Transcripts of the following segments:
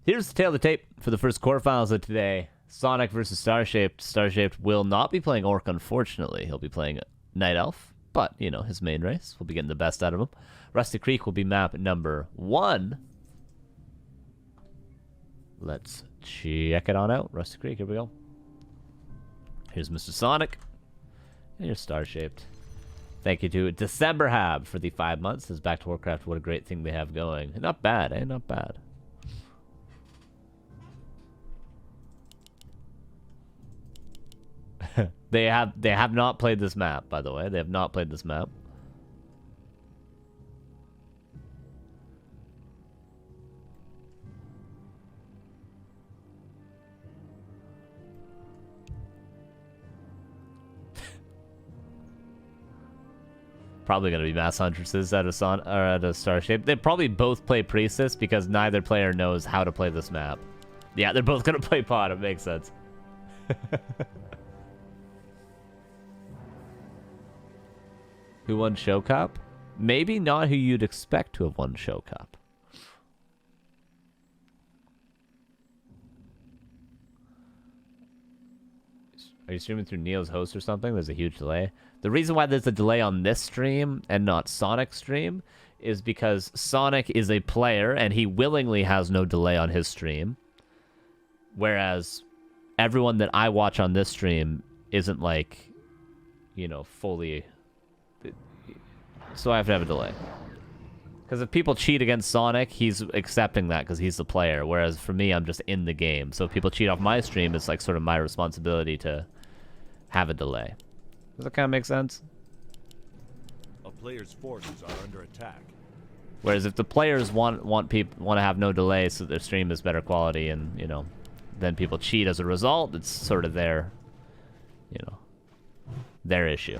Here's the tail of the tape for the first quarterfinals of today. Sonik versus Starshaped. Starshaped will not be playing Orc, unfortunately. He'll be playing Night Elf, but, you know, his main race. We'll be getting the best out of him. Rusty Creek will be map number 1. Let's check it on out. Rusty Creek, here we go. Here's Mr. Sonik. And here's Starshaped. Thank you to December Hab for the 5 months. Says Back to Warcraft, what a great thing they have going. Not bad, eh? Not bad. They have not played this map, by the way. They have not played this map. Probably gonna be Mass Huntresses out of Starshaped. They probably both play Priestess because neither player knows how to play this map. Yeah, they're both gonna play Pod. It makes sense. Who won Show Cup? Maybe not who you'd expect to have won Show Cup. Are you streaming through Neo's host or something? There's a huge delay. The reason why there's a delay on this stream and not Sonic's stream is because Sonik is a player and he willingly has no delay on his stream. Whereas everyone that I watch on this stream isn't like, you know, fully... So I have to have a delay. Because if people cheat against Sonik, he's accepting that because he's the player. Whereas for me, I'm just in the game. So if people cheat off my stream, it's like sort of my responsibility to have a delay. Does that kind of make sense? A player's forces are under attack. Whereas if the players want to have no delay so their stream is better quality and, you know, then people cheat as a result, it's sort of their, you know, their issue.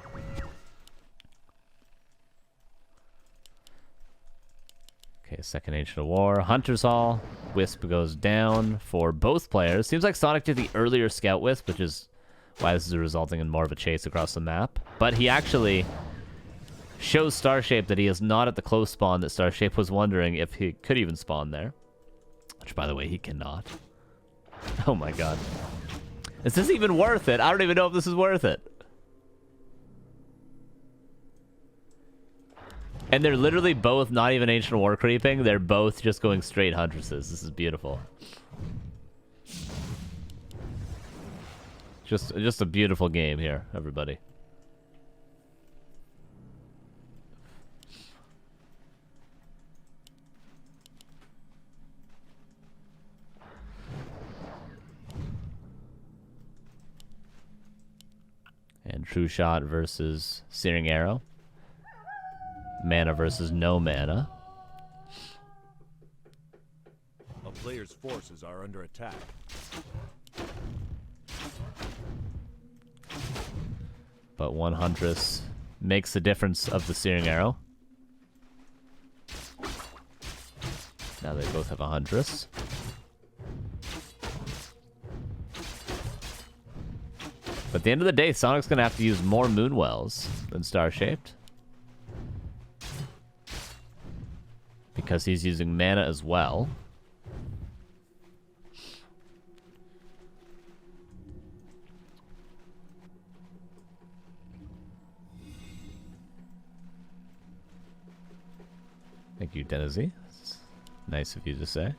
Okay, second Ancient of War. Hunter's Hall. Wisp goes down for both players. Seems like Sonik did the earlier Scout Wisp, which is why this is resulting in more of a chase across the map. But he actually shows Starshaped that he is not at the close spawn that Starshaped was wondering if he could even spawn there. Which, by the way, he cannot. Oh my god. Is this even worth it? I don't even know if this is worth it. And they're literally both not even Ancient War creeping. They're both just going straight Huntresses. This is beautiful. Just a beautiful game here, everybody. And True Shot versus Searing Arrow. Mana versus no mana. A player's forces are under attack. But one Huntress makes the difference of the Searing Arrow. Now they both have a Huntress. But at the end of the day, Sonic's going to have to use more Moonwells than Starshaped. Because he's using mana as well. Thank you, Denizy. That's nice of you to say.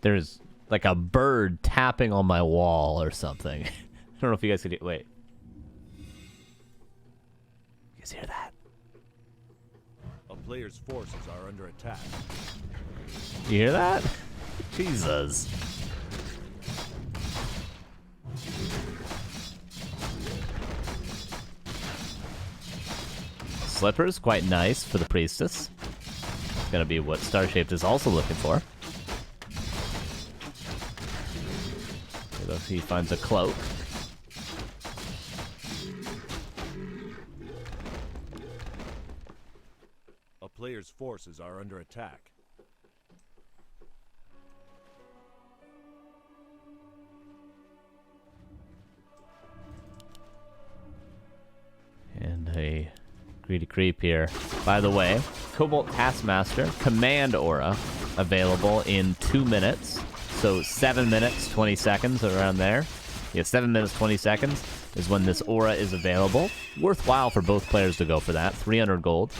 There's like a bird tapping on my wall or something. I don't know if you guys could... Wait. You guys hear that? A player's forces are under attack. You hear that? Jesus. Slippers, quite nice for the Priestess. It's gonna be what Starshaped is also looking for. He finds a cloak. A player's forces are under attack. And a greedy creep here. By the way, Cobalt Taskmaster, Command Aura. available in 2 minutes. So 7 minutes, 20 seconds, around there. Yeah, 7 minutes, 20 seconds is when this aura is available. Worthwhile for both players to go for that. 300 gold.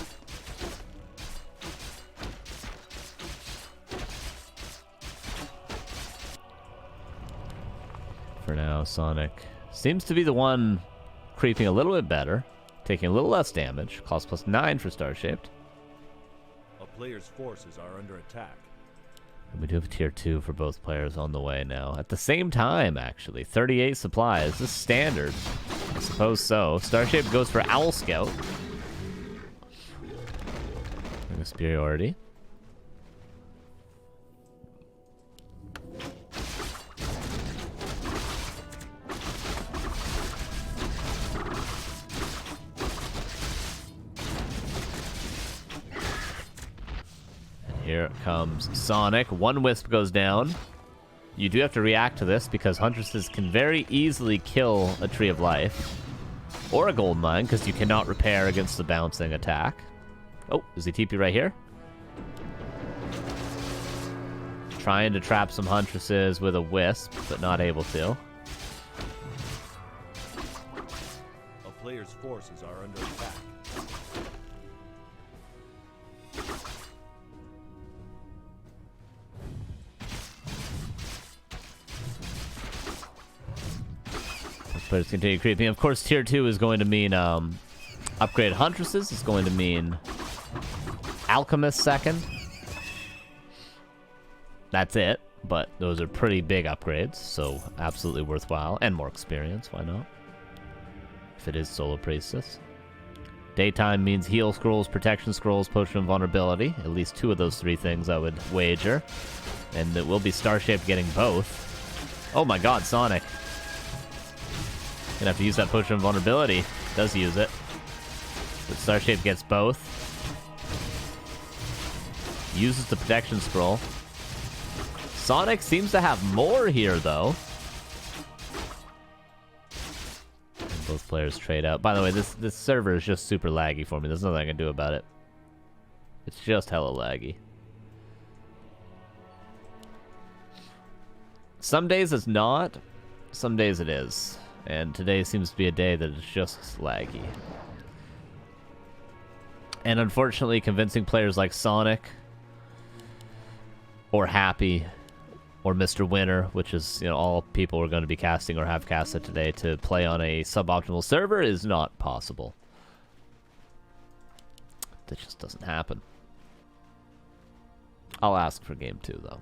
For now, Sonic seems to be the one creeping a little bit better, taking a little less damage. Cost +9 for Starshaped. A player's forces are under attack. And we do have tier 2 for both players on the way now. At the same time, actually. 38 supplies. This is standard. I suppose so. Starshaped goes for Owl Scout. Superiority. Here comes Sonic. One Wisp goes down. You do have to react to this because Huntresses can very easily kill a Tree of Life. Or a Gold Mine because you cannot repair against the bouncing attack. Oh, is he TP right here? Trying to trap some Huntresses with a Wisp, but not able to. A player's forces are under attack. Players continue creeping. Of course, tier 2 is going to mean upgraded Huntresses. It's going to mean Alchemist second. That's it. But those are pretty big upgrades, so absolutely worthwhile. And more experience, why not? If it is Solo Priestess. Daytime means heal scrolls, protection scrolls, potion of vulnerability. At least 2 of those 3 things I would wager. And it will be Starshaped getting both. Oh my god, Sonic. Gonna have to use that potion of vulnerability. Does use it. But Starshaped gets both. Uses the protection scroll. Sonic seems to have more here, though. And both players trade out. By the way, this server is just super laggy for me. There's nothing I can do about it. It's just hella laggy. Some days it's not. Some days it is. And today seems to be a day that is just laggy. And unfortunately, convincing players like Sonic, or Happy, or Mr. Winner, which is, you know, all people are going to be casting or have casted today, to play on a suboptimal server is not possible. That just doesn't happen. I'll ask for game 2, though.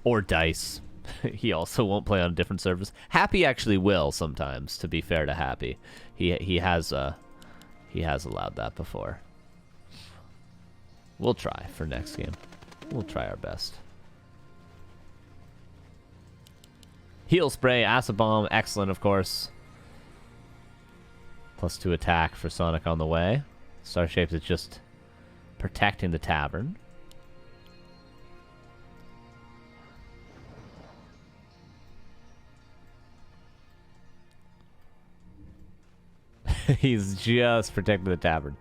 Or Dice. He also won't play on different servers. Happy actually will sometimes, to be fair to Happy. He has allowed that before. We'll try for next game. We'll try our best. Heal Spray, Acid Bomb, excellent of course. +2 attack for Sonic on the way. Starshaped is just protecting the tavern. He's just protecting the tavern.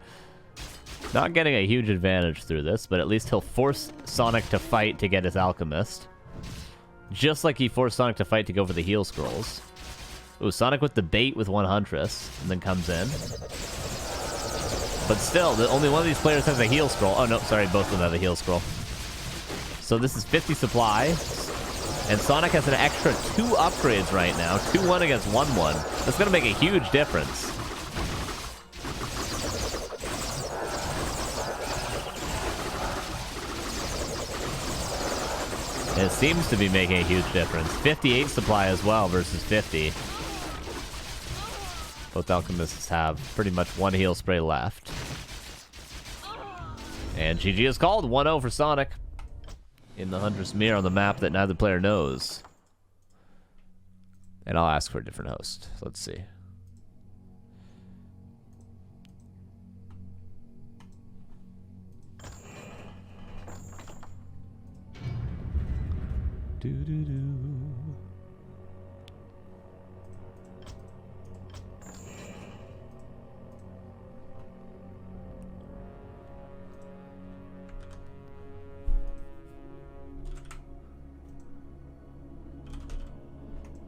Not getting a huge advantage through this, but at least he'll force Sonic to fight to get his Alchemist. Just like he forced Sonic to fight to go for the heal scrolls. Ooh, Sonic with the bait with 1 Huntress, and then comes in. But still, only one of these players has a heal scroll. Oh no, sorry, both of them have a heal scroll. So this is 50 supply. And Sonic has an extra 2 upgrades right now. 2-1 against 1-1. That's going to make a huge difference. It seems to be making a huge difference. 58 supply as well versus 50. Both Alchemists have pretty much 1 heal spray left. And GG is called. 1-0 for Sonic. In the Huntress Mirror on the map that neither player knows. And I'll ask for a different host. Let's see.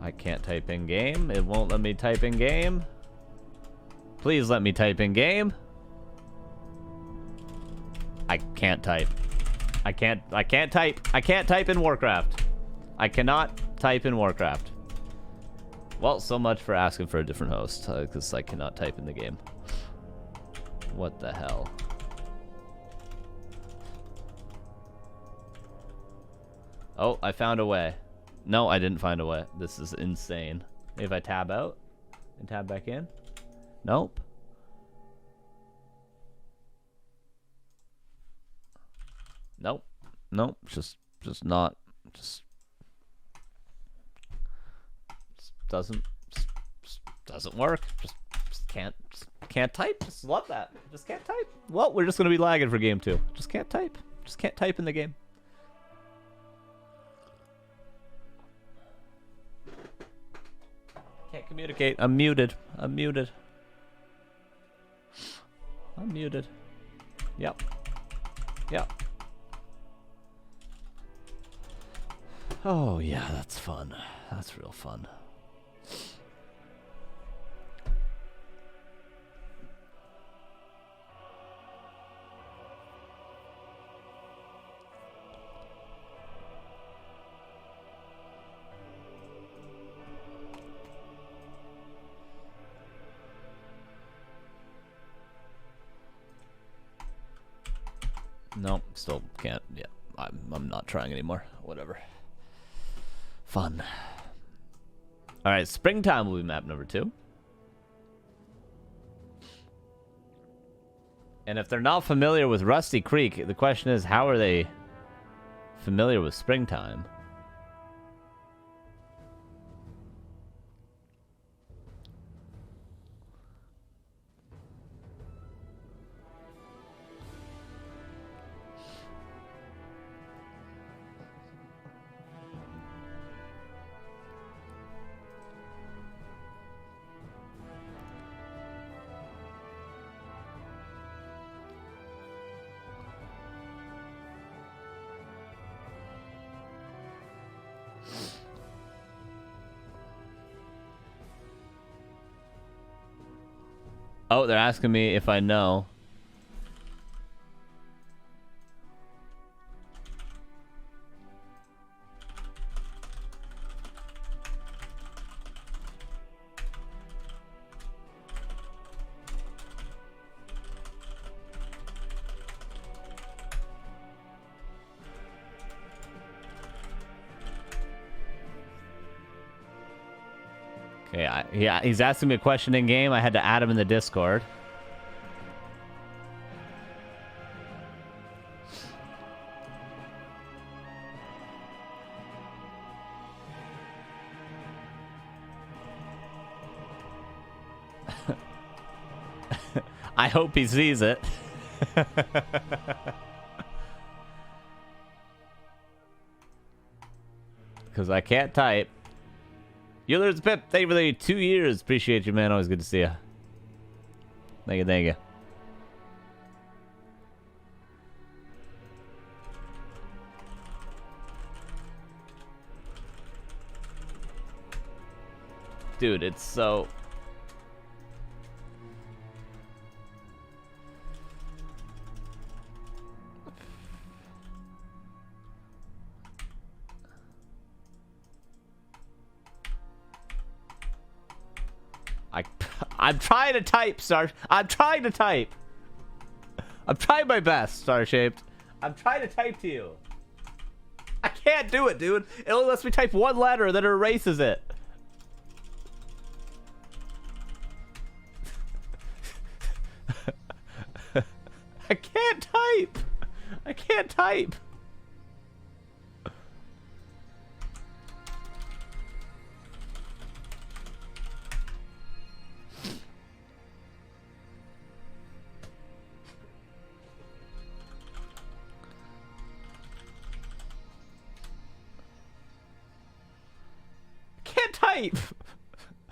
I can't type in game. It won't let me type in game. Please let me type in game. I can't type. I can't type. I can't type in Warcraft. I cannot type in Warcraft. Well, so much for asking for a different host, because I cannot type in the game. What the hell? Oh, I found a way. No, I didn't find a way. This is insane. If I tab out and tab back in? Nope. Nope. Nope. Just doesn't work. Just can't type. Just love that. Just can't type. Well, we're just gonna be lagging for game 2. Just can't type. Just can't type in the game. Can't communicate. I'm muted. I'm muted. I'm muted. Yep. Yep. Oh yeah, that's fun. That's real fun. Nope, still can't. Yeah, I'm not trying anymore. Whatever. Fun. All right, springtime will be map number 2. And if they're not familiar with Rusty Creek, the question is, how are they familiar with springtime? Oh, they're asking me if I know. Okay, yeah, he's asking me a question in game. I had to add him in the Discord. I hope he sees it. Because I can't type. Euler's Pip, thank you for the 2 years. Appreciate you, man. Always good to see you. Thank you, thank you. Dude, it's so... I'm trying to type, I'm trying to type. I'm trying my best, Starshaped. I'm trying to type to you. I can't do it, dude. It only lets me type one letter, then it erases it. I can't type. I can't type.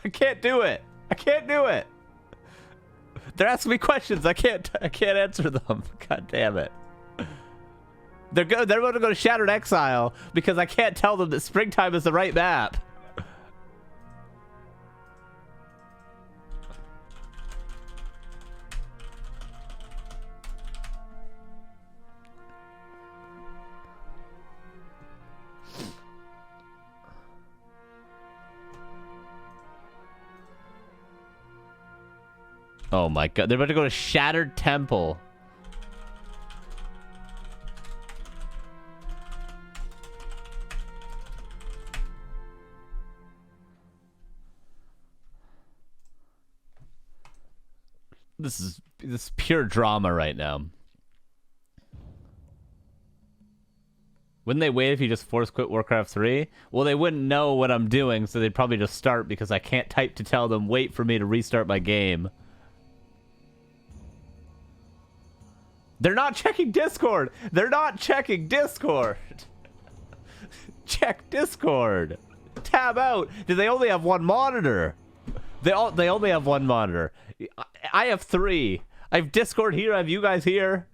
I can't do it. I can't do it. They're asking me questions. I can't answer them. God damn it. They're going to go to Shattered Exile because I can't tell them that springtime is the right map. Oh my god, they're about to go to Shattered Temple. This is pure drama right now. Wouldn't they wait if you just force quit Warcraft 3? Well, they wouldn't know what I'm doing, so they'd probably just start because I can't type to tell them, wait for me to restart my game. They're not checking Discord! They're not checking Discord! Check Discord! Tab out! Do they only have one monitor? They only have one monitor. I have 3. I have Discord here, I have you guys here.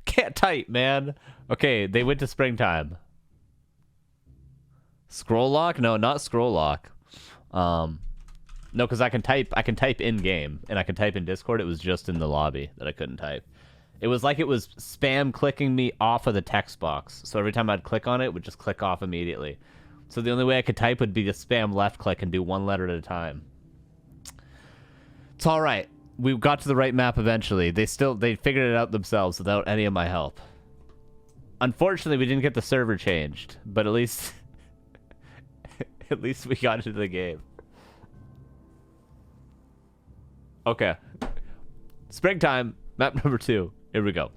Can't type, man. Okay, they went to springtime. Scroll lock? No, not scroll lock. No, because I can type in game and I can type in Discord. It was just in the lobby that I couldn't type. It was like it was spam clicking me off of the text box. So every time I'd click on it, it would just click off immediately. So the only way I could type would be to spam left click and do one letter at a time. It's all right. We got to the right map eventually. They figured it out themselves without any of my help. Unfortunately, we didn't get the server changed, but at least at least we got into the game. Okay. Springtime, map number 2. Here we go.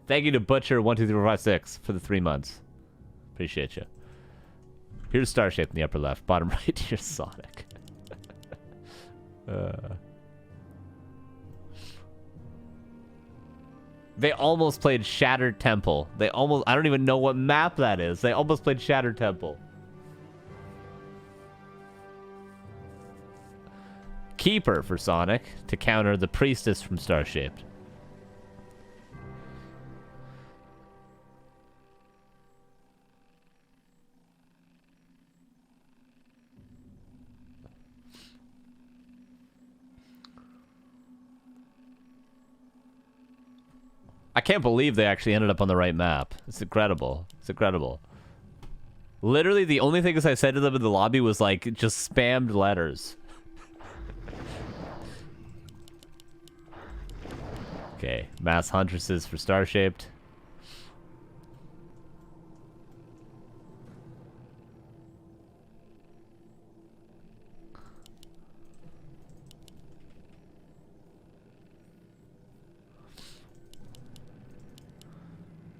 Thank you to Butcher12356 for the 3 months. Appreciate you. Here's Starshaped in the upper left. Bottom right, here's Sonic. They almost played Shattered Temple. I don't even know what map that is. They almost played Shattered Temple. Keeper for Sonic to counter the Priestess from Starshaped. I can't believe they actually ended up on the right map. It's incredible. It's incredible. Literally, the only things I said to them in the lobby was like, just spammed letters. Okay, Mass Huntresses for Starshaped.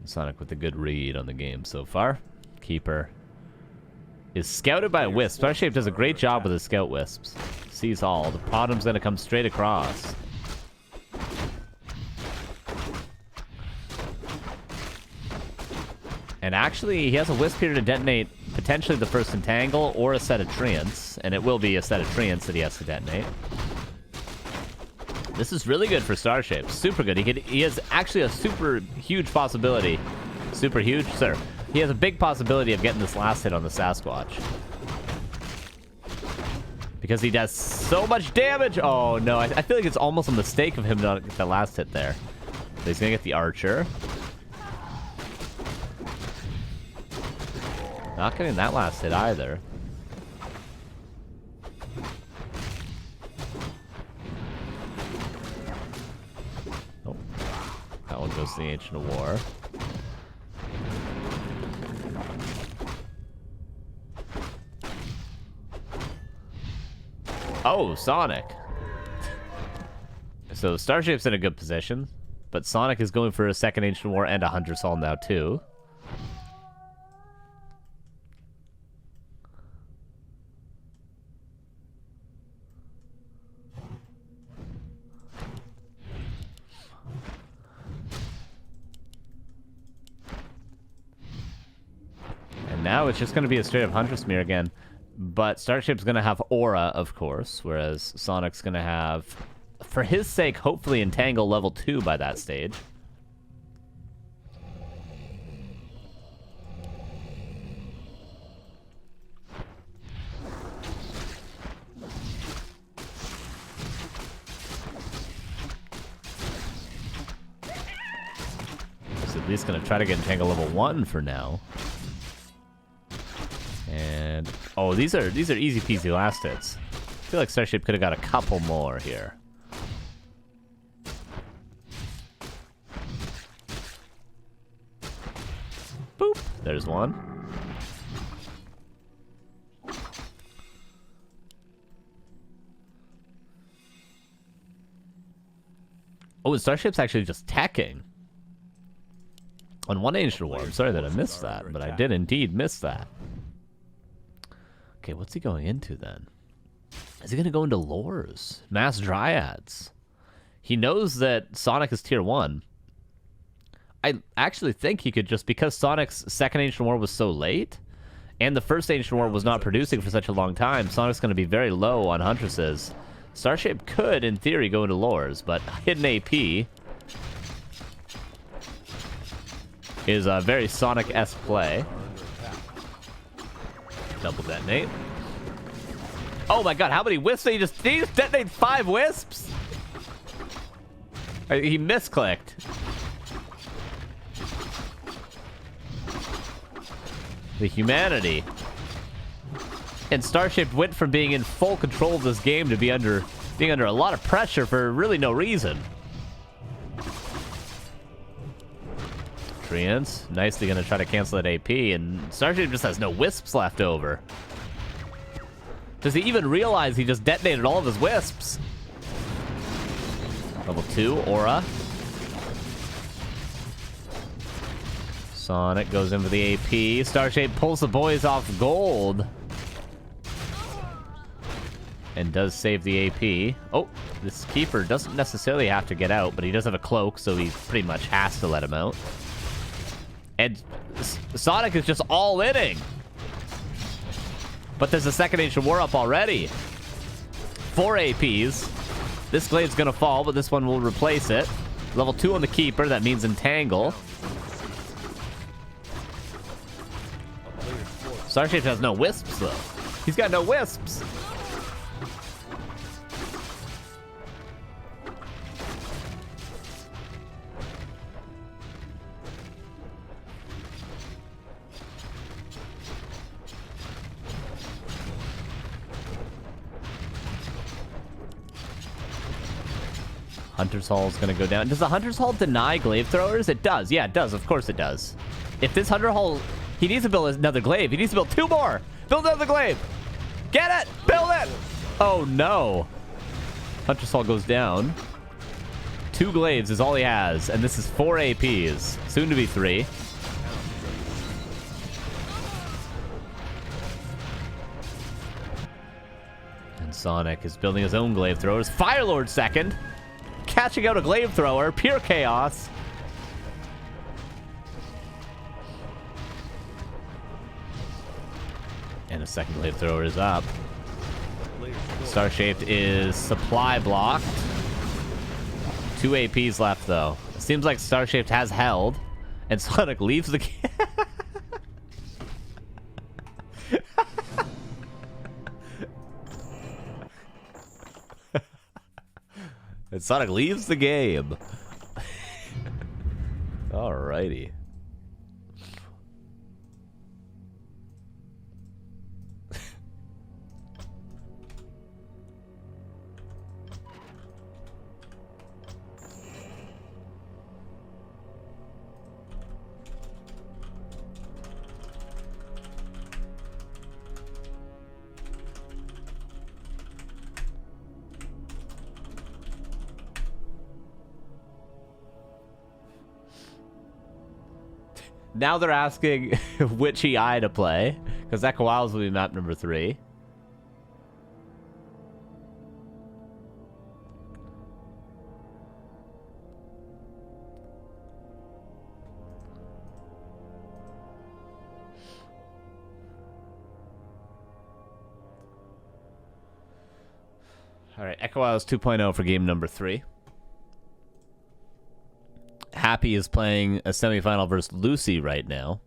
Sonic with a good read on the game so far. Keeper is scouted by a Wisp. Starshaped does a great job with his scout Wisps. Sees all. The bottom's gonna come straight across. And actually, he has a Wisp here to detonate potentially the first Entangle or a set of Treants. And it will be a set of Treants that he has to detonate. This is really good for Starshaped. Super good. He has actually a super huge possibility. Super huge? Sir. He has a big possibility of getting this last hit on the Sasquatch. Because he does so much damage. Oh, no. I feel like it's almost a mistake of him not get the last hit there. So he's going to get the Archer. Not getting that last hit either. That one goes to the Ancient of War. Oh, Sonic. So Starship's in a good position, but Sonic is going for a second Ancient War and a Hunter's Hall now too. Now it's just going to be a straight up Huntress Mirror again. But Starship's going to have Aura, of course, whereas Sonic's going to have, for his sake, hopefully Entangle level 2 by that stage. He's at least going to try to get Entangle level 1 for now. And Oh, these are easy peasy last hits. I feel like Starshaped could have got a couple more here. Boop. There's one. Oh, and Starship's actually just teching. On one Ancient War. I'm sorry that I missed that, but I did indeed miss that. Okay, what's he going into then? Is he going to go into lores? Mass Dryads. He knows that Sonic is tier 1. I actually think he could just, because Sonic's second Ancient War was so late, and the first Ancient War was not producing for such a long time, Sonic's going to be very low on Huntresses. Starshaped could, in theory, go into lores, but hidden AP is a very Sonic-esque play. Double detonate. Oh my god, how many wisps did he just detonate? 5 wisps? He misclicked. The humanity. And Starshaped went from being in full control of this game to being under a lot of pressure for really no reason. Treants, nicely gonna try to cancel that AP, and Starshaped just has no wisps left over. Does he even realize he just detonated all of his wisps? Level 2, Aura. Sonic goes in for the AP. Starshaped pulls the boys off gold. And does save the AP. Oh, this keeper doesn't necessarily have to get out, but he does have a cloak, so he pretty much has to let him out. And Sonic is just all-inning. But there's a second Ancient War up already. 4 APs. This glade's gonna fall, but this one will replace it. Level 2 on the keeper, that means entangle. Starshaped has no wisps, though. He's got no wisps. Hunter's Hall is going to go down. Does the Hunter's Hall deny glaive throwers? It does. Yeah, it does. Of course it does. If this Hunter Hall... He needs to build another glaive. He needs to build 2 more. Build another glaive. Get it. Build it. Oh, no. Hunter's Hall goes down. 2 glaives is all he has. And this is 4 APs. Soon to be 3. And Sonic is building his own glaive throwers. Firelord second. Catching out a glaive thrower. Pure chaos. And a second glaive thrower is up. Starshaped is supply blocked. 2 APs left, though. It seems like Starshaped has held. And Sonic leaves the game. And Sonic leaves the game. Alrighty. Now they're asking which EI to play, because Echo Isles will be map number 3. All right, Echo Isles 2.0 for game number 3. Happy is playing a semifinal versus Lucy right now.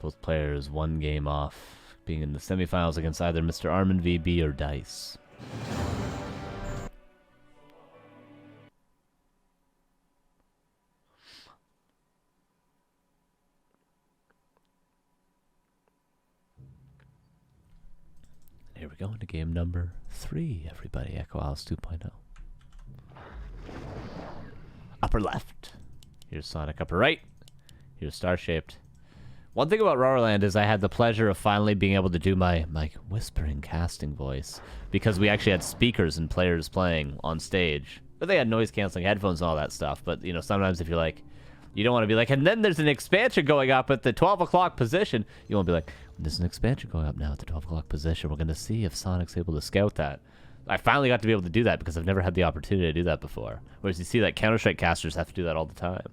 Both players one game off being in the semifinals against either Mr. Armin VB or Dice. Here we go into game number 3, everybody. Echo Alice 2.0. Upper left. Here's Sonic. Upper right. Here's Starshaped. One thing about Roarland is I had the pleasure of finally being able to do my whispering casting voice, because we actually had speakers and players playing on stage. But they had noise-canceling headphones and all that stuff. But, you know, sometimes if you're like, you don't want to be like, and then there's an expansion going up at the 12 o'clock position. You want to be like, there's an expansion going up now at the 12 o'clock position. We're going to see if Sonic's able to scout that. I finally got to be able to do that because I've never had the opportunity to do that before. Whereas you see that Counter-Strike casters have to do that all the time.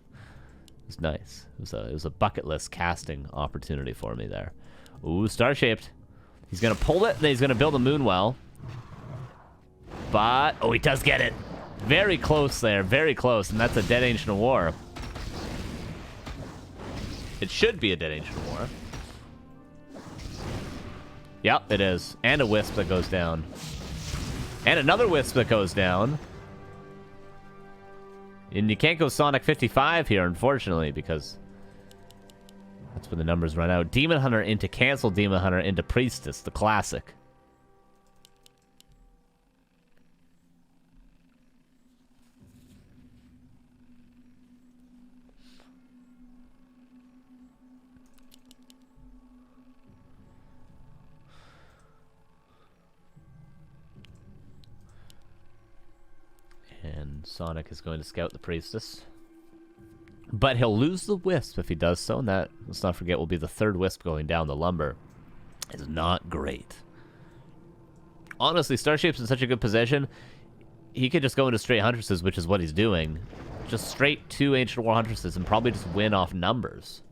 It's nice. It was a bucket list casting opportunity for me there. Ooh, Starshaped. He's going to pull it, then he's going to build a Moonwell. But, oh, he does get it. Very close there, very close, and that's a Dead Ancient of War. It should be a Dead Ancient of War. Yep, it is. And a Wisp that goes down. And another Wisp that goes down. And you can't go Sonic 55 here, unfortunately, because that's when the numbers run out. Demon Hunter into Cancel Demon Hunter into Priestess, the classic. And Sonic is going to scout the Priestess. But he'll lose the Wisp if he does so, and that, let's not forget, will be the third Wisp going down. The Lumber is not great. Honestly, Starshaped's in such a good position, he could just go into straight Huntresses, which is what he's doing. Just straight 2 Ancient War Huntresses and probably just win off numbers.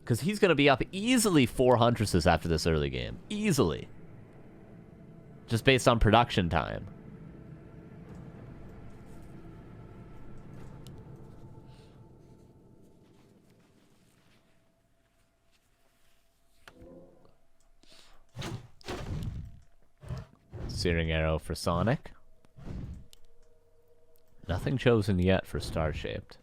Because he's going to be up easily 4 Huntresses after this early game. Easily. Just based on production time. Searing Arrow for Sonic. Nothing chosen yet for Starshaped.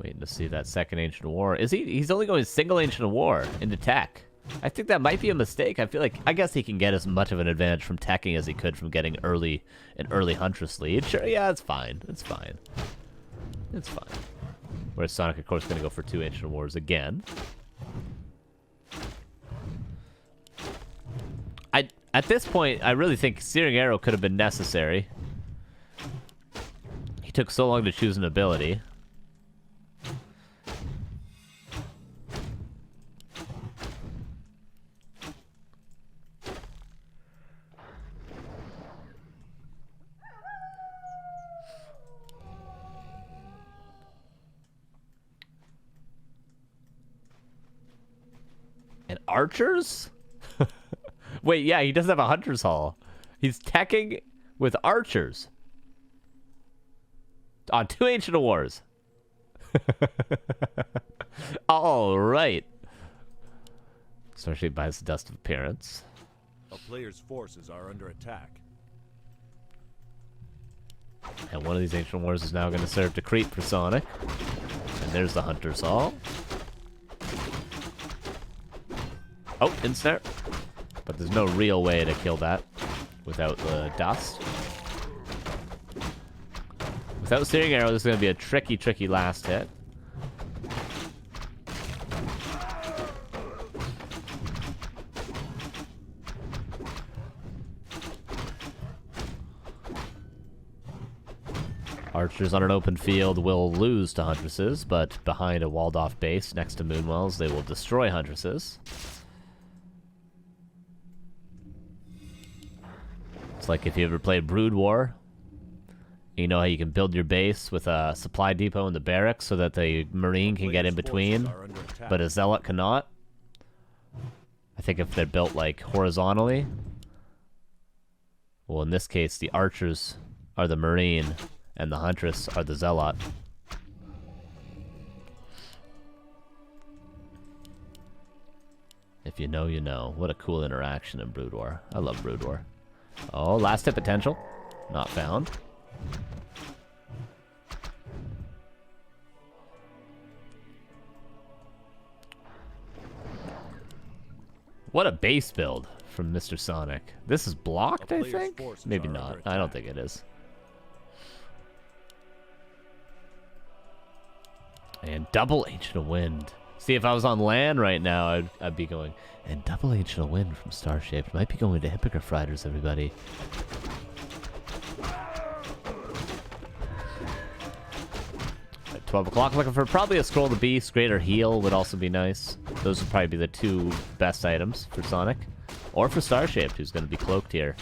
Waiting to see that second Ancient War. Is he's only going single Ancient War into tech. I think that might be a mistake. I feel like, I guess he can get as much of an advantage from teching as he could from getting an early Huntress lead. Sure, yeah, it's fine. It's fine. It's fine. Whereas Sonic, of course, going to go for 2 Ancient Wars again. At this point, I really think Searing Arrow could have been necessary. He took so long to choose an ability. And archers? Wait, yeah, he doesn't have a Hunter's Hall. He's teching with archers. On 2 Ancient Wars. All right. Starshaped buys the Dust of Appearance. A player's forces are under attack. And one of these Ancient Wars is now going to serve to creep for Sonic. And there's the Hunter's Hall. Oh, insert. But there's no real way to kill that without the dust. Without Searing Arrow, this is going to be a tricky, tricky last hit. Archers on an open field will lose to Huntresses, but behind a walled-off base next to Moonwells, they will destroy Huntresses. It's like if you ever played Brood War, you know how you can build your base with a supply depot in the barracks so that the Marine can get in between, but a Zealot cannot. I think if they're built like horizontally, Well, in this case, the archers are the marine, and the huntress are the zealot. If you know, you know. What a cool interaction in Brood War. I love Brood War. Oh, last hit potential. Not found. What a base build from Mr. Sonic. This is blocked, I think? Maybe not. I don't think it is. And double Ancient Wind. See, if I was on land right now, I'd be going, and double Ancient Wind from Starshaped. Might be going to Hippogriff Riders, everybody. At 12 o'clock, looking for probably a Scroll the Beast. Greater Heal would also be nice. Those would probably be the two best items for Sonic. Or for Starshaped, who's going to be cloaked here.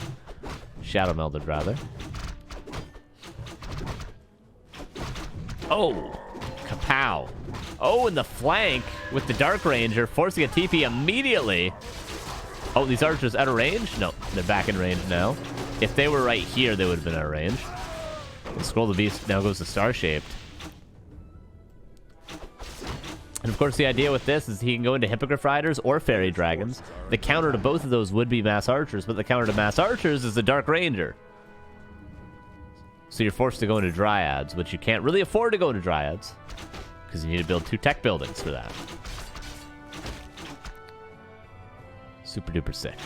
Shadow Melded, rather. Oh! Kapow! Oh, in the flank with the Dark Ranger, forcing a TP immediately. Oh, these archers out of range? No, they're back in range now. If they were right here, they would have been out of range. And Scroll the Beast now goes to Starshaped. And of course, the idea with this is he can go into Hippogriff Riders or Fairy Dragons. The counter to both of those would be Mass Archers, but the counter to Mass Archers is the Dark Ranger. So you're forced to go into Dryads, which you can't really afford to go into Dryads, because you need to build 2 tech buildings for that. Super duper sick.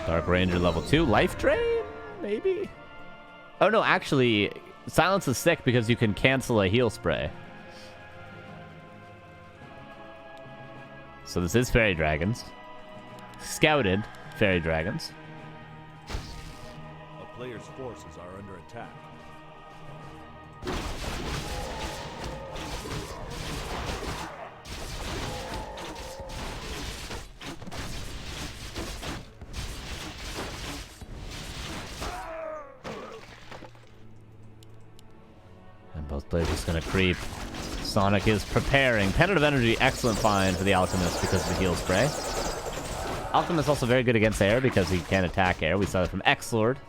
Dark Ranger level 2. Life Drain? Maybe? Oh no, actually, Silence is sick because you can cancel a heal spray. So this is Fairy Dragons. Scouted Fairy Dragons. A player's forces are under attack. Both players just gonna creep. Sonic is preparing. Pendant of Energy, excellent find for the Alchemist because of the heal spray. Alchemist also very good against air because he can attack air. We saw that from X-Lord,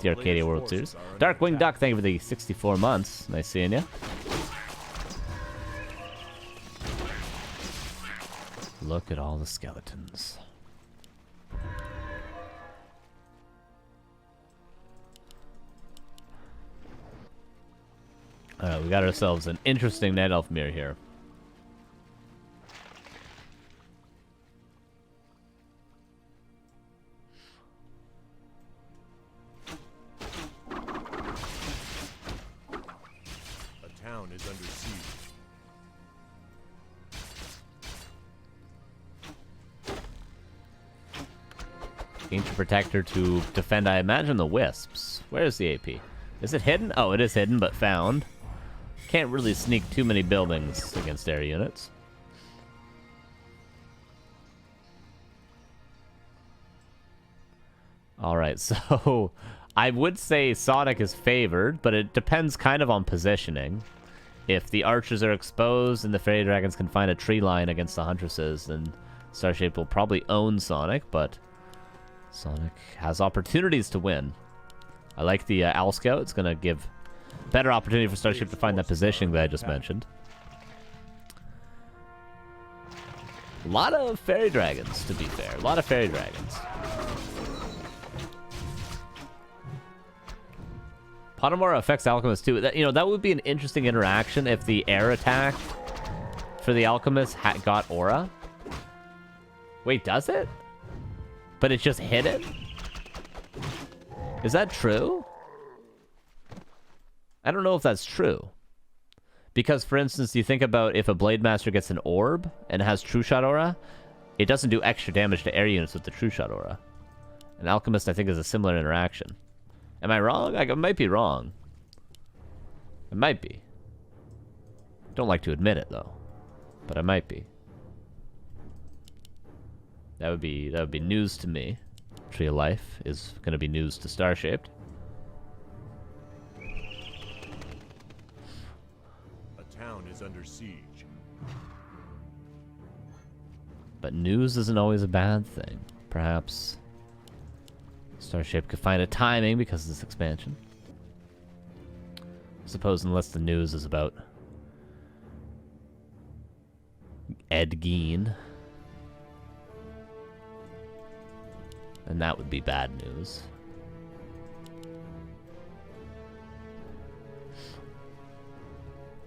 the Arcadia World Series. Darkwing Duck, thank you for the 64 months. Nice seeing you. Look at all the skeletons. Alright, we got ourselves an interesting Night Elf mirror here. A town is under siege. Ancient Protector to defend, I imagine, the Wisps. Where is the AP? Is it hidden? Oh, it is hidden, but found. Can't really sneak too many buildings against air units. Alright, so I would say Sonic is favored, but it depends kind of on positioning. If the archers are exposed and the Fairy Dragons can find a tree line against the Huntresses, then Starshaped will probably own Sonic, but Sonic has opportunities to win. I like the Owl Scout. It's going to give better opportunity for Starship to find that positioning that I just mentioned. A lot of Fairy Dragons, to be fair. A lot of Fairy Dragons. Potamora affects Alchemist too. That, you know, that would be an interesting interaction if the air attack for the Alchemist got Aura. Wait, does it? But it just hit it? Is that true? I don't know if that's true. Because, for instance, you think about if a Blade Master gets an orb and has True Shot Aura, it doesn't do extra damage to air units with the True Shot Aura. An Alchemist, I think, is a similar interaction. Am I wrong? I might be wrong. I might be. Don't like to admit it, though. But I might be. That would be news to me. Tree of Life is going to be news to Starshaped. A town is under siege. But news isn't always a bad thing. Perhaps Starshaped could find a timing because of this expansion. I suppose unless the news is about Ed Gein, then that would be bad news.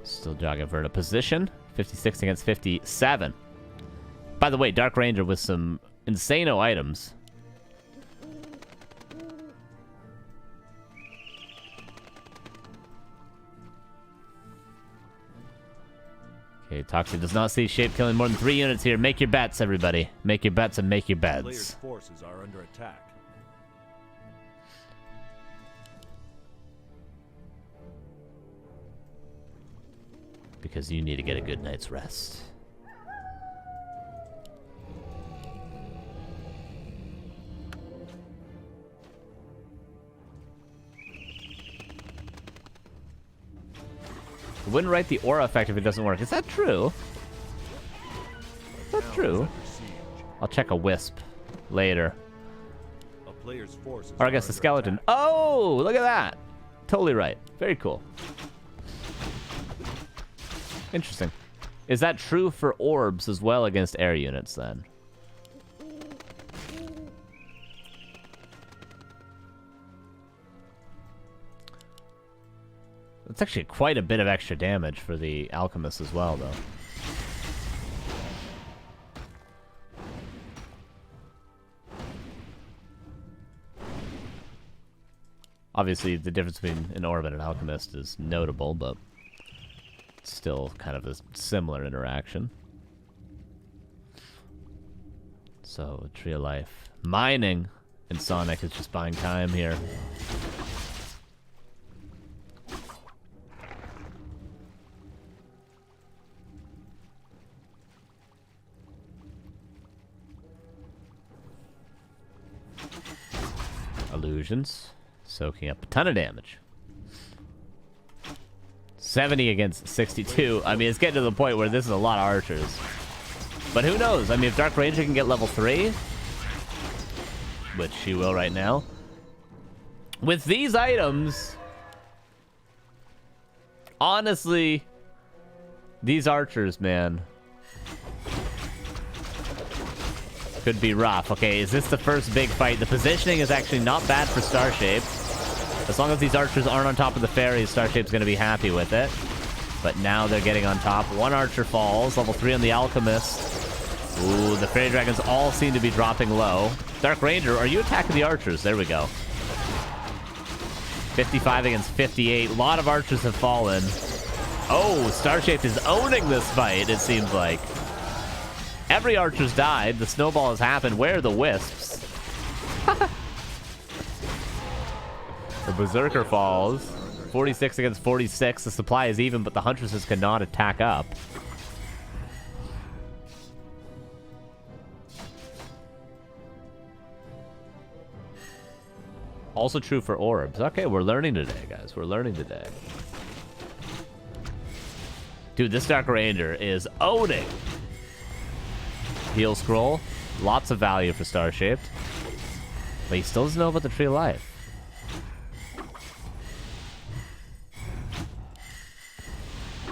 Still jogging for a position. 56 against 57. By the way, Dark Ranger with some insano items. Okay, Toxic does not see Shape killing more than 3 units here. Make your bets, everybody. Make your bets and make your beds. Players' forces are under attack. Because you need to get a good night's rest. I wouldn't write the aura effect if it doesn't work. Is that true? Is that true? I'll check a wisp later. A player's forces Or I guess the skeleton. attack. Oh, look at that. Totally right. Very cool. Interesting. Is that true for orbs as well against air units then? That's actually quite a bit of extra damage for the Alchemist as well, though. Obviously, the difference between an orb and an Alchemist is notable, but it's still kind of a similar interaction. So, Tree of Life. Mining! And Sonic is just buying time here. Illusions. Soaking up a ton of damage. 70 against 62. I mean, it's getting to the point where this is a lot of archers. But who knows? I mean, if Dark Ranger can get level 3, which she will right now, with these items, honestly, these archers, man, could be rough. Okay, is this the first big fight? The positioning is actually not bad for Starshaped. As long as these archers aren't on top of the fairies, Starshape's going to be happy with it. But now they're getting on top. One archer falls. Level 3 on the Alchemist. Ooh, the fairy dragons all seem to be dropping low. Dark Ranger, are you attacking the archers? There we go. 55 against 58. A lot of archers have fallen. Oh, Starshaped is owning this fight, it seems like. Every archer's died. The snowball has happened. Where are the wisps? The Berserker falls. 46 against 46. The supply is even, but the Huntresses cannot attack up. Also true for orbs. Okay, we're learning today, guys. We're learning today. Dude, this Dark Ranger is owning. Heal Scroll. Lots of value for Starshaped. But he still doesn't know about the Tree of Life.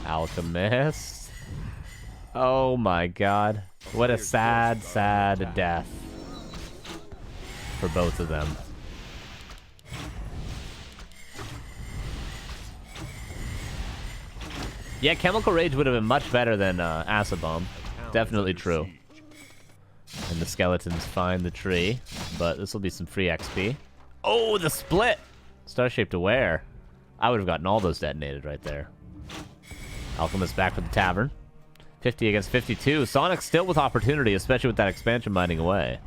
Alchemist. Oh my god. What a sad, sad death for both of them. Yeah, Chemical Rage would have been much better than Acid Bomb. Definitely true. And the skeletons find the tree, but this will be some free XP. Oh, the split! Starshaped aware. I would have gotten all those detonated right there. Alchemist back for the tavern. 50 against 52. Sonic still with opportunity, especially with that expansion mining away.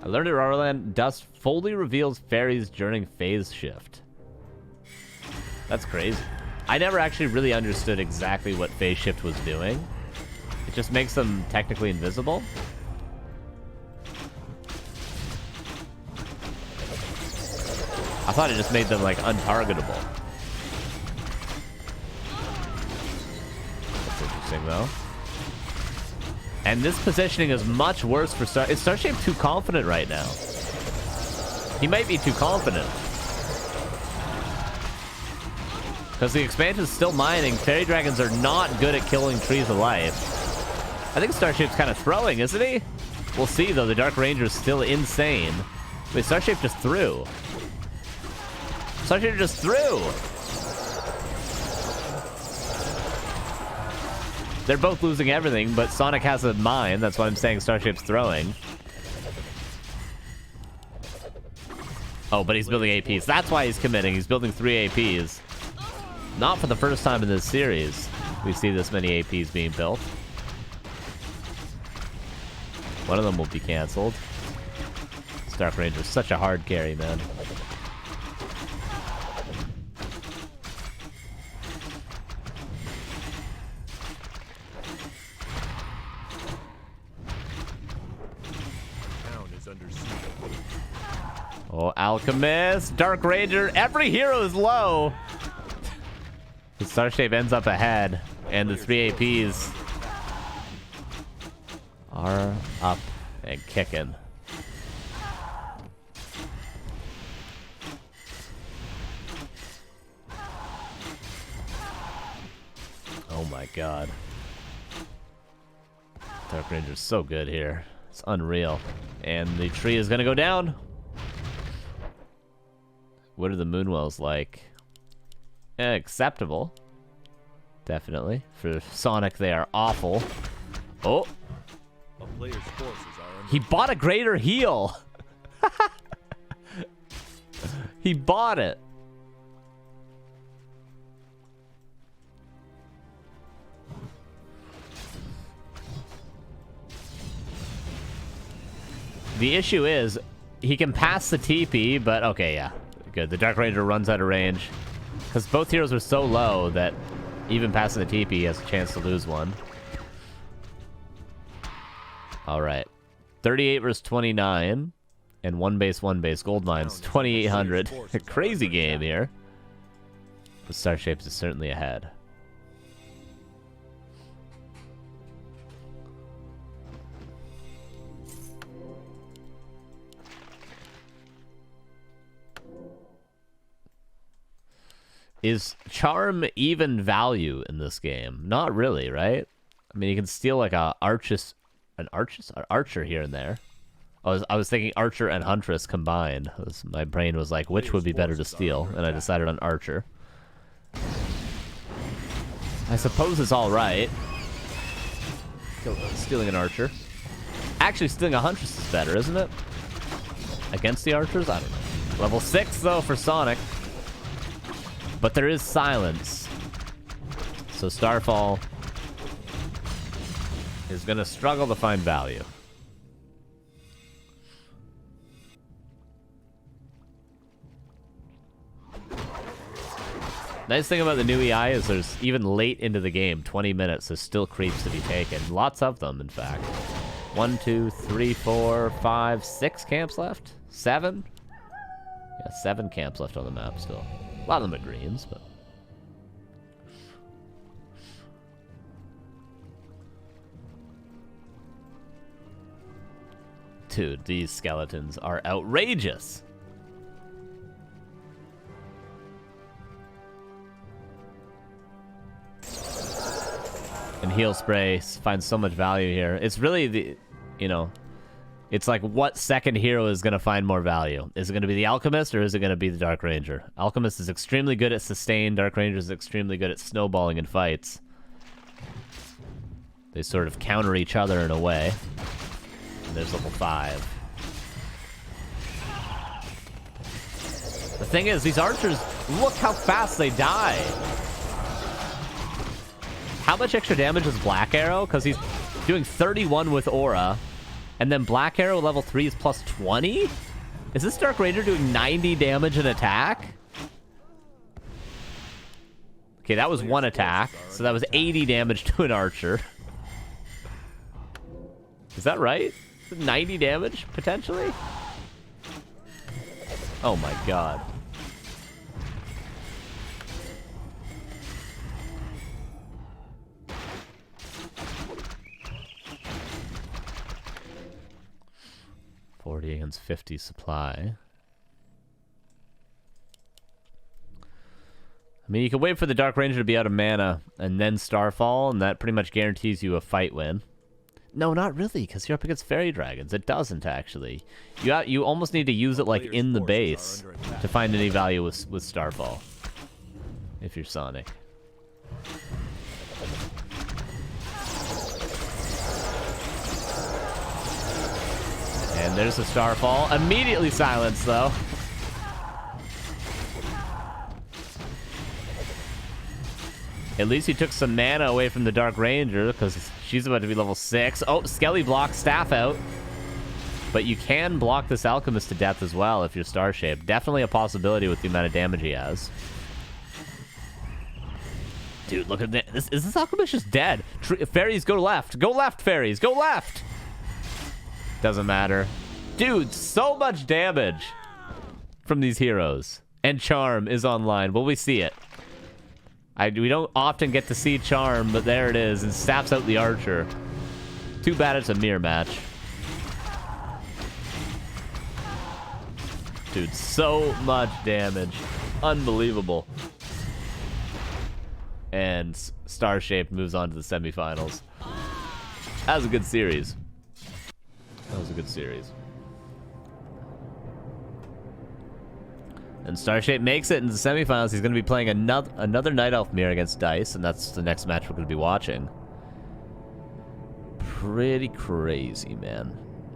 I learned at Roland, dust fully reveals fairies during phase shift. That's crazy. I never actually really understood exactly what phase shift was doing. It just makes them technically invisible. I thought it just made them, like, untargetable. That's interesting, though. And this positioning is much worse for Star... Is Starshaped too confident right now? He might be too confident. Because the expansion's still mining. Fairy Dragons are not good at killing trees of life. I think Starshaped's kind of throwing, isn't he? We'll see, though. The Dark Ranger's still insane. Wait, Starshaped just threw. Starshaped just threw! They're both losing everything, but Sonik has a mine. That's why I'm saying Starshaped's throwing. Oh, but he's building APs. That's why he's committing. He's building 3 APs. Not for the first time in this series we see this many APs being built. One of them will be canceled. Dark Ranger's such a hard carry, man. Oh, Alchemist, Dark Ranger, every hero is low. The Starshaped ends up ahead, and the 3 APs are up and kicking. Oh my god. Dark Ranger's so good here. It's unreal. And the tree is gonna go down. What are the Moonwells like? Acceptable. Definitely. For Sonik, they are awful. Oh! A player's forces are under... He bought a greater heal! He bought it! The issue is, he can pass the TP, but okay, yeah. Good. The Dark Ranger runs out of range. Because both heroes are so low that even passing the TP, he has a chance to lose one. Alright. 38 versus 29. And 1 base, 1 base. Gold mines, 2,800. A crazy game here. But Starshaped is certainly ahead. Is charm even value in this game? Not really, right? I mean, you can steal like an archer here and there. I was thinking archer and huntress combined. My brain was like, which would be better to steal? And I decided on archer. I suppose it's all right. Stealing an archer. Actually, stealing a huntress is better, isn't it? Against the archers? I don't know. Level 6 though for Sonik. But there is silence. So Starfall is going to struggle to find value. Nice thing about the new EI is there's, even late into the game, 20 minutes, there's still creeps to be taken. Lots of them, in fact. 1, 2, 3, 4, 5, 6 camps left? 7? Yeah, 7 camps left on the map still. A lot of them are greens, but... Dude, these skeletons are outrageous! And heal spray finds so much value here. It's really the... You know... It's like, what second hero is going to find more value? Is it going to be the Alchemist, or is it going to be the Dark Ranger? Alchemist is extremely good at sustain. Dark Ranger is extremely good at snowballing in fights. They sort of counter each other in a way. And there's level 5. The thing is, these archers, look how fast they die. How much extra damage is Black Arrow? Because he's doing 31 with Aura. And then Black Arrow level 3 is plus 20? Is this Dark Ranger doing 90 damage in attack? Okay, that was one attack. So that was 80 damage to an archer. Is that right? 90 damage, potentially? Oh my god. Against 50 supply. I mean, you can wait for the Dark Ranger to be out of mana and then Starfall, and that pretty much guarantees you a fight win. No, not really, because you're up against Fairy Dragons. It doesn't, actually. You almost need to use it, like, in the base to find any value with Starfall. If you're Sonic. And there's the Starfall. Immediately silenced, though. At least he took some mana away from the Dark Ranger, because she's about to be level 6. Oh, Skelly blocks Staff out. But you can block this Alchemist to death as well if you're Starshaped. Definitely a possibility with the amount of damage he has. Dude, look at this. Is this Alchemist just dead? Fairies, go left. Go left, fairies. Go left. Doesn't matter. Dude, so much damage from these heroes. And Charm is online. Will we see it? We don't often get to see Charm, but there it is. And staffs out the archer. Too bad it's a mirror match. Dude, so much damage. Unbelievable. And Starshaped moves on to the semifinals. That was a good series. That was a good series. And Starshaped makes it into the semifinals. He's going to be playing another Night Elf mirror against Dice, and that's the next match we're going to be watching. Pretty crazy, man.